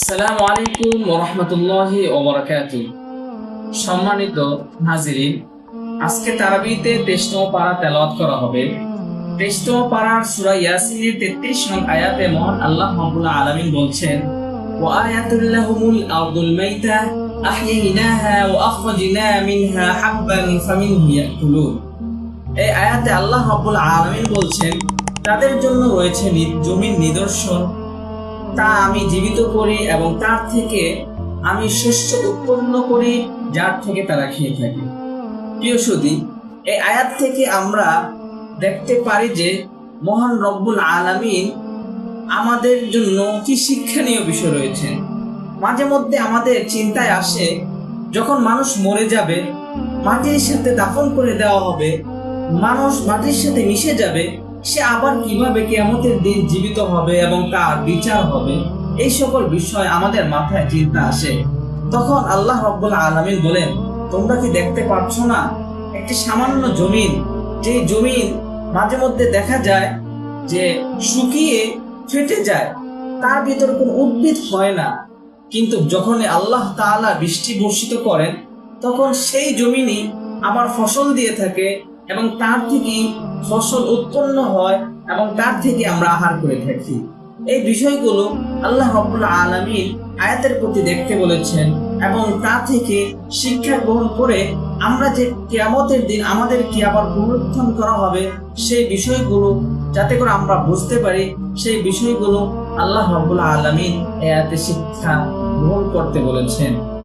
আসসালামু আলাইকুম ওয়া রাহমাতুল্লাহি ওয়া বারাকাতুহু। সম্মানিত হাজিরিন, আজকে তারাবিতে 23তম পারা তেলাওয়াত করা হবে। 23তম পারার সূরা ইয়াসিনের 33 নং আয়াতে মহান আল্লাহ রাব্বুল আলামিন বলছেন, ওয়া আয়াতুল লাহুমুল আরদুল মাইতা আহইনাহা ওয়া আখরাজনা মিনহা হাববান ফামিনহু ইয়াকুলুন। এই আয়াতে আল্লাহ রাব্বুল আলামিন বলছেন, তাদের জন্য রয়েছে জমির নিদর্শন, তা আমি জীবিত করি এবং তার থেকে আমি শস্য উৎপন্ন করি, যার থেকে তারা খেয়ে থাকে। প্রিয় সুধী, এই আয়াত থেকে আমরা দেখতে পারি যে মহান রব্বুল আলামিন আমাদের জন্য কি শিক্ষণীয় বিষয় রয়েছে। মাঝে মধ্যে আমাদের চিন্তায় আসে, যখন মানুষ মরে যাবে, মাটির সাথে দাফন করে দেওয়া হবে, মানুষ মাটির সাথে মিশে যাবে, সে আবার কিভাবে কিয়ামতের দিন জীবিত হবে এবং তার বিচার হবে, এই সকল বিষয় আমাদের মাথায় চিন্তা আসে। তখন আল্লাহ রাব্বুল আলামিন বলেন, তোমরা কি দেখতে পাচ্ছ না, একটি সামান্য জমিন, যে জমিন মাঝে মধ্যে দেখা যায় যে শুকিয়ে ফেটে যায়, তার ভিতরে কোনো উদ্ভিদ হয় না, কিন্তু যখন আল্লাহ তাআলা বৃষ্টি বর্ষিত করেন, তখন সেই জমিনই আবার ফসল দিয়ে থাকে এবং তার থেকেই ফসল উৎপন্ন হয় এবং তার থেকে আমরা আহার করে থাকি। এই বিষয়গুলো আল্লাহ রাব্বুল আলামিন আয়াতের প্রতি দেখতে বলেছেন এবং তা থেকে শিক্ষা গ্রহণ করে আমরা যে কিয়ামতের দিন আমাদের কি আবার পুনরুত্থান করা হবে, সেই বিষয়গুলো যাতে করে আমরা বুঝতে পারি, সেই বিষয়গুলো আল্লাহ রাব্বুল আলামিন আয়াতে শিক্ষা গ্রহণ করতে বলেছেন।